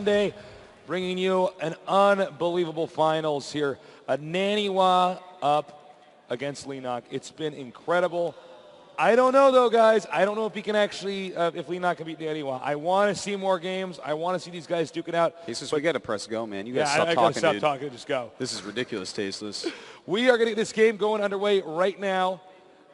Sunday, bringing you an unbelievable finals here. A Naniwa up against Leenock. It's been incredible. I don't know though, guys. I don't know if he can actually, if Leenock can beat Naniwa. I want to see more games. I want to see these guys duke it out. Tasteless, we got to press go, man. You got to I stop gotta stop dude. talking and just go. This is ridiculous, Tasteless. We are going to get this game going underway right now,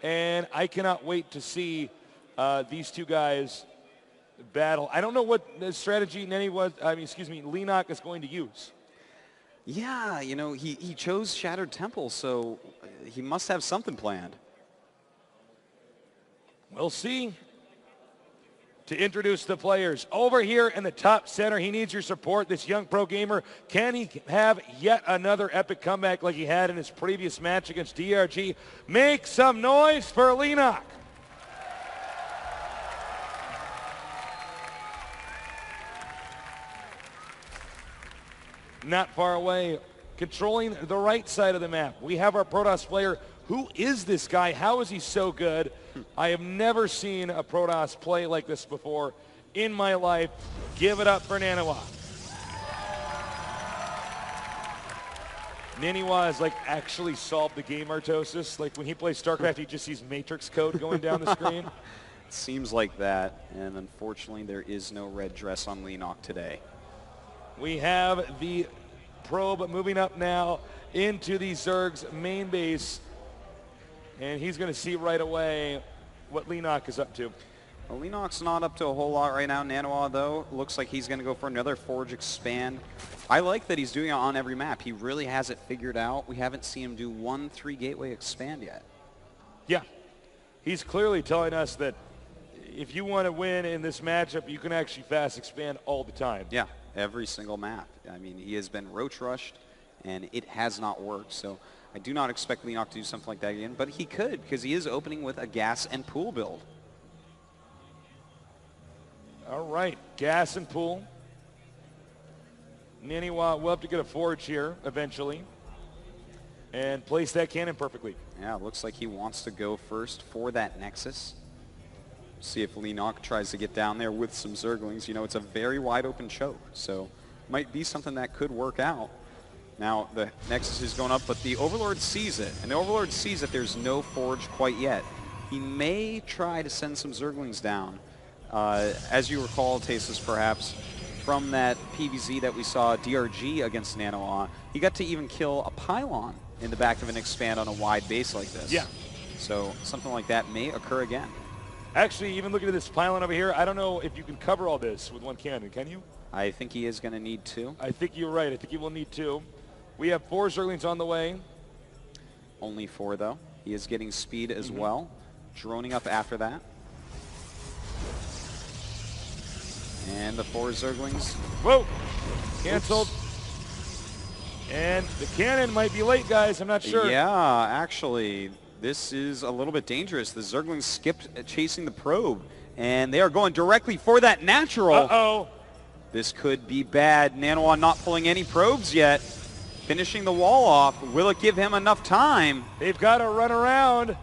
and I cannot wait to see these two guys battle. I don't know what the strategy Leenock is going to use. Yeah, you know, he chose Shattered Temple, so he must have something planned. We'll see. To introduce the players, over here in the top center, he needs your support, this young pro gamer. Can he have yet another epic comeback like he had in his previous match against DRG? Make some noise for Leenock. Not far away, controlling the right side of the map, we have our Protoss player. Who is this guy? How is he so good? I have never seen a Protoss play like this before in my life. Give it up for Naniwa. Naniwa has like actually solved the game Artosis. Like when he plays StarCraft, he just sees Matrix code going down the screen. It seems like that, and unfortunately there is no red dress on Leenock today. We have the probe moving up now into the Zerg's main base. And he's going to see right away what Leenock is up to. Well, Leenock's not up to a whole lot right now. Naniwa, though, looks like he's going to go for another Forge Expand. I like that he's doing it on every map. He really has it figured out. We haven't seen him do 1-3 Gateway Expand yet. Yeah. He's clearly telling us that if you want to win in this matchup, you can actually fast expand all the time. Yeah, every single map. I mean, he has been roach rushed, and it has not worked. So I do not expect Leenock to do something like that again, but he could, because he is opening with a gas and pool build. All right, gas and pool. Naniwa will have to get a forge here eventually and place that cannon perfectly. Yeah, it looks like he wants to go first for that Nexus. See if Leenock tries to get down there with some Zerglings. You know, it's a very wide open choke, so might be something that could work out. Now, the Nexus is going up, but the Overlord sees it. And the Overlord sees that there's no Forge quite yet. He may try to send some Zerglings down. As you recall, Tasteless, perhaps, from that PvZ that we saw DRG against Naniwa, he got to even kill a pylon in the back of an expand on a wide base like this. Yeah. So something like that may occur again. Actually, even looking at this pylon over here, I don't know if you can cover all this with one cannon, can you? I think he is going to need two. I think you're right. I think he will need two. We have 4 Zerglings on the way. Only 4, though. He is getting speed as well. Droning up after that. And the 4 Zerglings. Whoa! Canceled. And the cannon might be late, guys. I'm not sure. Yeah, actually, this is a little bit dangerous. The Zerglings skipped chasing the probe, and they are going directly for that natural. Uh-oh. This could be bad. Naniwa not pulling any probes yet. Finishing the wall off. Will it give him enough time? They've got to run around.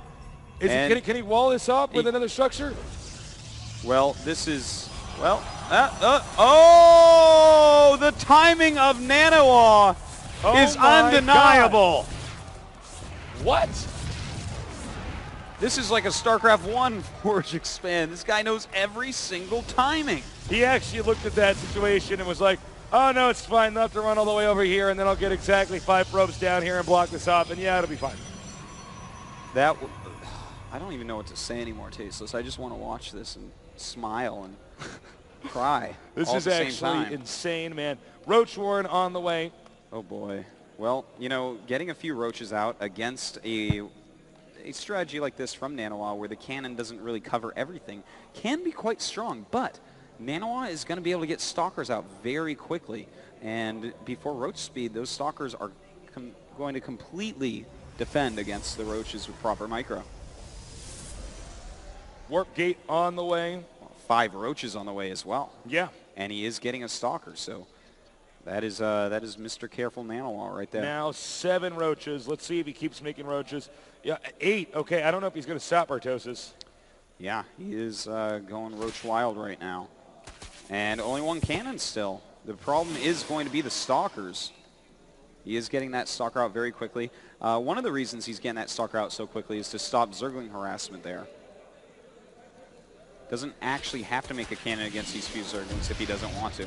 Can he wall this up with another structure? Well, this is... Well, oh! The timing of Naniwa is undeniable. God. What? This is like a StarCraft 1 Forge Expand. This guy knows every single timing. He actually looked at that situation and was like, oh, no, it's fine. They'll have to run all the way over here, and then I'll get exactly 5 probes down here and block this off, and yeah, it'll be fine. I don't even know what to say anymore, Tasteless. I just want to watch this and smile and cry. This is actually insane, man. Roach Warren on the way. Oh, boy. Well, you know, getting a few Roaches out against a strategy like this from Naniwa, where the cannon doesn't really cover everything, can be quite strong, but Naniwa is going to be able to get Stalkers out very quickly, and before Roach speed, those Stalkers are going to completely defend against the Roaches with proper micro. Warp Gate on the way. 5 Roaches on the way as well. Yeah. And he is getting a Stalker, so that is Mr. Careful Naniwa right there. Now 7 Roaches. Let's see if he keeps making Roaches. Yeah, 8. Okay, I don't know if he's going to stop Artosis. Yeah, he is going Roach Wild right now. And only 1 cannon still. The problem is going to be the Stalkers. He is getting that Stalker out very quickly. One of the reasons he's getting that Stalker out so quickly is to stop Zergling harassment there. Doesn't actually have to make a cannon against these few Zerglings if he doesn't want to.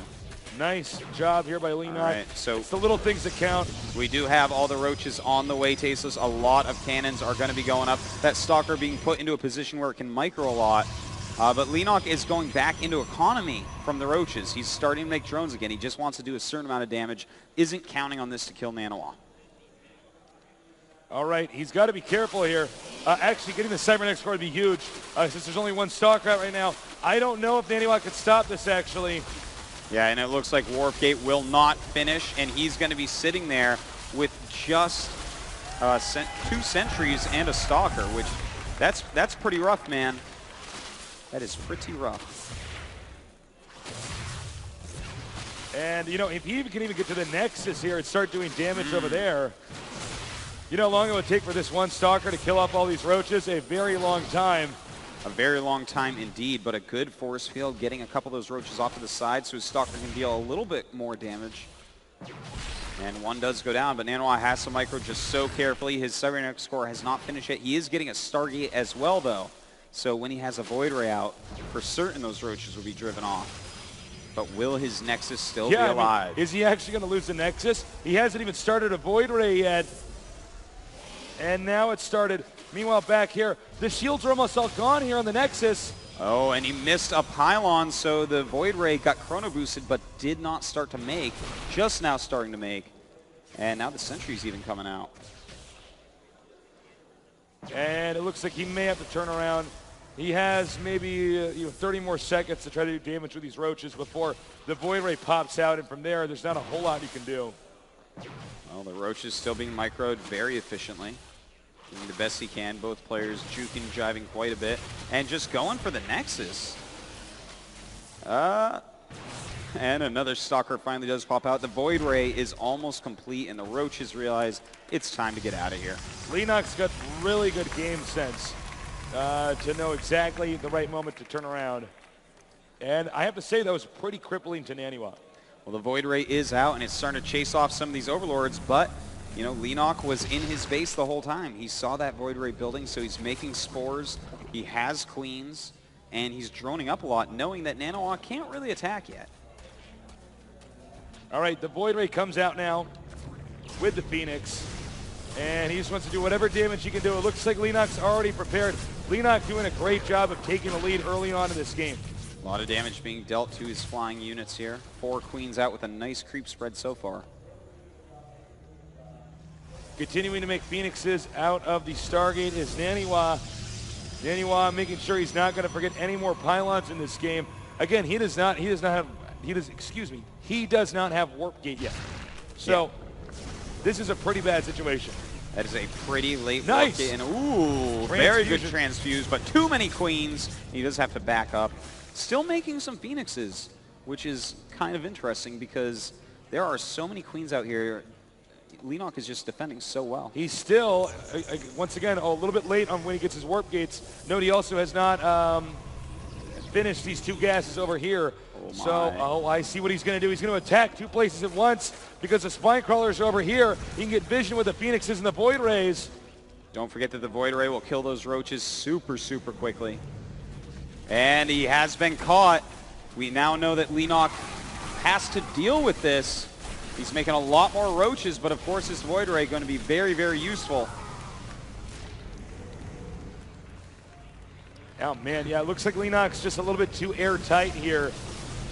Nice job here by Leenock. Right, so it's the little things that count. We do have all the Roaches on the way, Tasteless. A lot of cannons are going to be going up. That Stalker being put into a position where it can micro a lot. But Leenock is going back into economy from the Roaches. He's starting to make drones again. He just wants to do a certain amount of damage. Isn't counting on this to kill Naniwa. All right, he's got to be careful here. Actually, getting the Cybernetic score would be huge since there's only one Stalker out right now. I don't know if Naniwa could stop this, actually. Yeah, and it looks like Warp Gate will not finish, and he's going to be sitting there with just 2 sentries and a Stalker, which that's pretty rough, man. That is pretty rough. And, you know, if he can even get to the Nexus here and start doing damage over there, you know how long it would take for this one Stalker to kill off all these Roaches? A very long time. A very long time indeed, but a good force field, getting a couple of those Roaches off to the side so his Stalker can deal a little bit more damage. And one does go down, but Naniwa has to micro just so carefully. His Cybernetic score has not finished yet. He is getting a Stargate as well, though. So when he has a Void Ray out, for certain those Roaches will be driven off. But will his Nexus still be alive? I mean, is he actually going to lose the Nexus? He hasn't even started a Void Ray yet. And now it started. Meanwhile, back here, the shields are almost all gone here on the Nexus. Oh, and he missed a pylon, so the Void Ray got chrono boosted, but did not start to make. Just now starting to make. And now the Sentry's even coming out. And it looks like he may have to turn around. He has maybe 30 more seconds to try to do damage with these Roaches before the Void Ray pops out, and from there, there's not a whole lot you can do. Well, the Roaches still being microed very efficiently. Doing the best he can. Both players juking, jiving quite a bit. And just going for the Nexus. And another Stalker finally does pop out. The Void Ray is almost complete, and the Roaches realize it's time to get out of here. Leenock's got really good game sense to know exactly the right moment to turn around. And I have to say, that was pretty crippling to Naniwa. Well, the Void Ray is out, and it's starting to chase off some of these Overlords, but you know, Leenock was in his base the whole time. He saw that Void Ray building, so he's making spores. He has Queens, and he's droning up a lot, knowing that Naniwa can't really attack yet. All right, the Void Ray comes out now with the Phoenix, and he just wants to do whatever damage he can do. It looks like Leenock's already prepared. Leenock doing a great job of taking the lead early on in this game. A lot of damage being dealt to his flying units here. 4 Queens out with a nice creep spread so far. Continuing to make Phoenixes out of the Stargate is Naniwa. Naniwa making sure he's not going to forget any more pylons in this game. Again, he does not have Warp Gate yet. So this is a pretty bad situation. That is a pretty late Warp Gate. And ooh, very good transfuse, but too many Queens. He does have to back up. Still making some Phoenixes, which is kind of interesting because there are so many Queens out here. Leenock is just defending so well. He's still, once again, a little bit late on when he gets his Warp Gates. Note he also has not finished these 2 gases over here. I see what he's going to do. He's going to attack 2 places at once because the Spine Crawlers are over here. He can get vision with the Phoenixes and the Void Rays. Don't forget that the Void Ray will kill those Roaches super, super quickly. And he has been caught. We now know that Leenock has to deal with this. He's making a lot more Roaches, but of course his Void Ray going to be very, very useful. Oh man, yeah, it looks like Leenock's just a little bit too airtight here.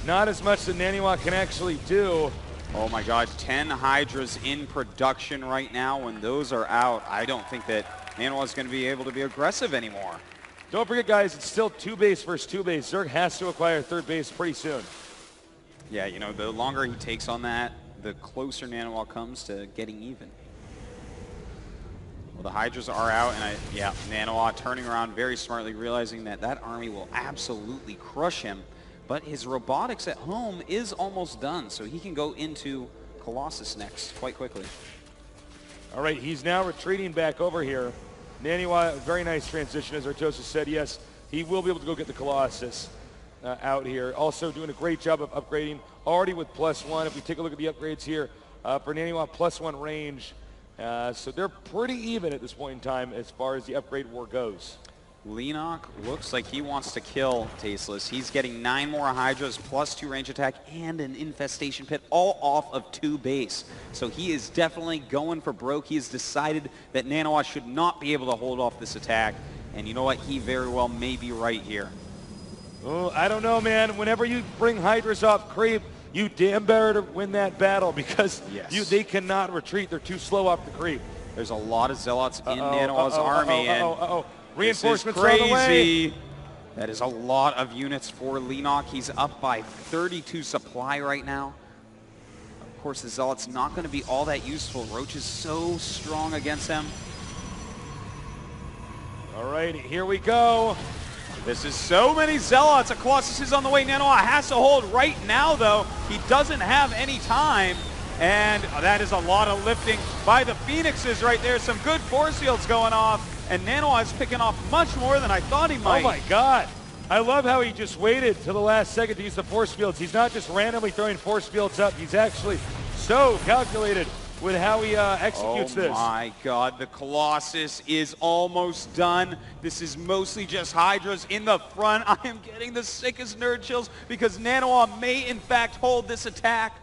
Not as much that Naniwa can actually do. Oh my God, 10 Hydras in production right now. When those are out, I don't think that Naniwa's going to be able to be aggressive anymore. Don't forget, guys, it's still 2 base versus 2 base. Zerg has to acquire 3rd base pretty soon. Yeah, you know, the longer he takes on that, the closer Naniwa comes to getting even. Well, the Hydras are out, and Naniwa turning around very smartly, realizing that that army will absolutely crush him. But his robotics at home is almost done, so he can go into Colossus next quite quickly. All right, he's now retreating back over here. Naniwa, very nice transition, as Artosis said. Yes, he will be able to go get the Colossus. out here. Also doing a great job of upgrading, already with +1. If we take a look at the upgrades here, for Naniwa, +1 range. So they're pretty even at this point in time as far as the upgrade war goes. Leenock looks like he wants to kill Tasteless. He's getting 9 more Hydras, +2 range attack, and an infestation pit, all off of 2 base. So he is definitely going for broke. He has decided that Naniwa should not be able to hold off this attack. And you know what? He very well may be right here. Oh, I don't know, man. Whenever you bring Hydras off creep, you damn better win that battle because they cannot retreat. They're too slow off the creep. There's a lot of Zealots in Naniwa's army. Reinforcements this is are on the way. That is a lot of units for Leenock. He's up by 32 supply right now. Of course, the Zealot's not going to be all that useful. Roach is so strong against them. All right, here we go. This is so many Zealots. A Colossus is on the way. Naniwa has to hold right now, though. He doesn't have any time. And that is a lot of lifting by the Phoenixes right there. Some good force fields going off. And Naniwa is picking off much more than I thought he might. Oh my God. I love how he just waited till the last second to use the force fields. He's not just randomly throwing force fields up. He's actually so calculated with how he executes this. Oh my God, the Colossus is almost done. This is mostly just Hydras in the front. I am getting the sickest nerd chills because Naniwa may in fact hold this attack.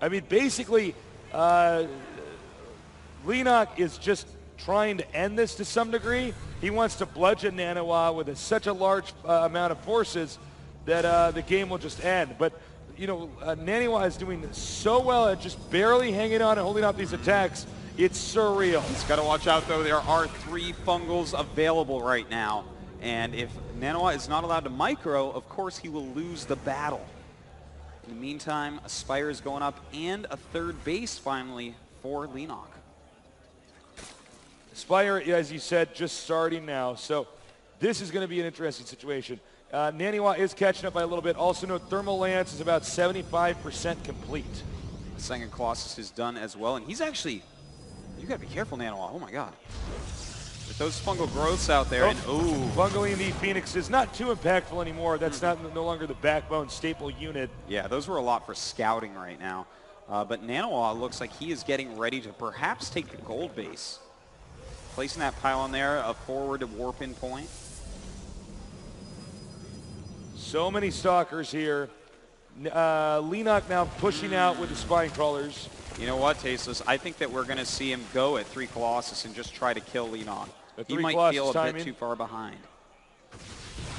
I mean, basically, Leenock is just trying to end this to some degree. He wants to bludgeon Naniwa with such a large amount of forces that the game will just end. But, you know, Naniwa is doing so well at just barely hanging on and holding off these attacks. It's surreal. He's got to watch out, though. There are 3 fungals available right now. And if Naniwa is not allowed to micro, of course he will lose the battle. In the meantime, a Spire is going up and a 3rd base finally for Leenock. Spire, as you said, just starting now. So this is going to be an interesting situation. Naniwa is catching up by a little bit. Also note Thermal Lance is about 75% complete. The second Colossus is done as well. And he's actually, you got to be careful, Naniwa. Oh my God. With those fungal growths out there. Fungaling the Phoenix is not too impactful anymore. That's no longer the backbone staple unit. Yeah, those were a lot for scouting right now. But Naniwa looks like he is getting ready to perhaps take the gold base. Placing that pylon there, a forward warp-in point. So many stalkers here. Leenock now pushing out with the spine crawlers. You know what, Tasteless? I think that we're going to see him go at 3 Colossus and just try to kill Leenock. He might feel a bit too far behind.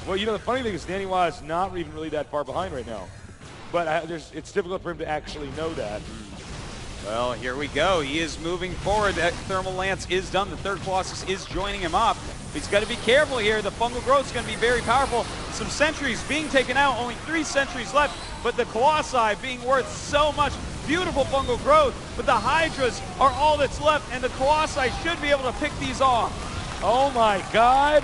Well, you know, the funny thing is Naniwa is not even really that far behind right now. But it's difficult for him to actually know that. Well, here we go. He is moving forward. That Thermal Lance is done. The 3rd Colossus is joining him up. He's got to be careful here. The fungal growth is going to be very powerful. Some sentries being taken out. Only 3 sentries left. But the Colossi being worth so much. Beautiful fungal growth. But the Hydras are all that's left. And the Colossi should be able to pick these off. Oh my God.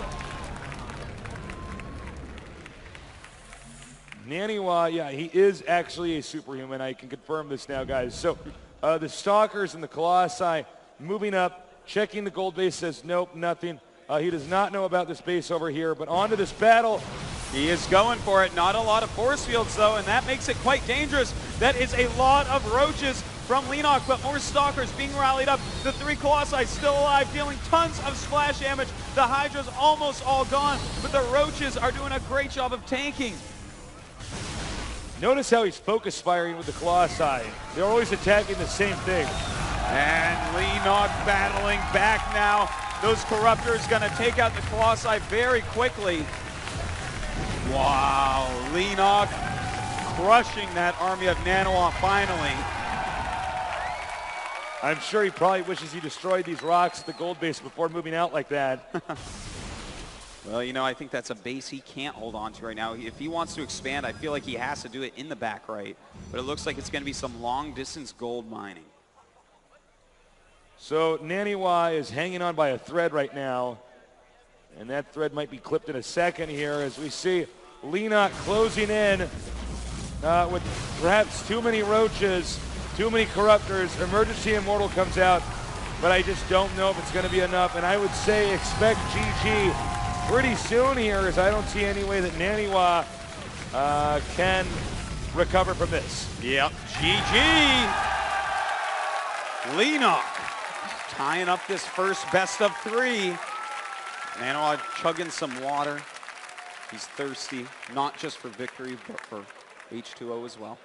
Naniwa, yeah, he is actually a superhuman. I can confirm this now, guys. So the Stalkers and the Colossi moving up, checking the gold base, says nope, nothing. He does not know about this base over here, but on to this battle. He is going for it. Not a lot of force fields, though, and that makes it quite dangerous. That is a lot of roaches from Leenock, but more Stalkers being rallied up. The 3 Colossi still alive, dealing tons of splash damage. The Hydra's almost all gone, but the roaches are doing a great job of tanking. Notice how he's focus firing with the Colossi. They're always attacking the same thing. And Leenock battling back now. Those Corruptors going to take out the Colossi very quickly. Wow, Leenock crushing that army of Naniwa finally. I'm sure he probably wishes he destroyed these rocks at the gold base before moving out like that. Well, you know, I think that's a base he can't hold on to right now. If he wants to expand, I feel like he has to do it in the back right. But it looks like it's going to be some long-distance gold mining. So Naniwa is hanging on by a thread right now. And that thread might be clipped in a second here as we see Leenock closing in with perhaps too many roaches, too many Corruptors. Emergency Immortal comes out, but I just don't know if it's going to be enough. And I would say expect GG pretty soon here, as I don't see any way that Naniwa can recover from this. Yep, GG. Leenock tying up this first best of 3. Naniwa chugging some water. He's thirsty, not just for victory, but for H2O as well.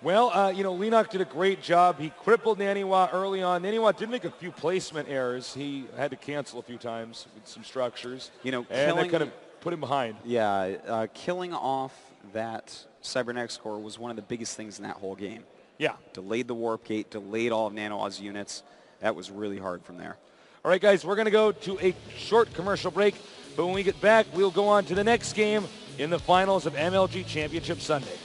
Well, you know, Leenock did a great job. He crippled Naniwa early on. Naniwa did make a few placement errors. He had to cancel a few times with some structures. You know, and that kind of put him behind. Yeah, killing off that cybernetics core was one of the biggest things in that whole game. Yeah. Delayed the warp gate, delayed all of Naniwa's units. That was really hard from there. All right, guys, we're going to go to a short commercial break. But when we get back, we'll go on to the next game in the finals of MLG Championship Sunday.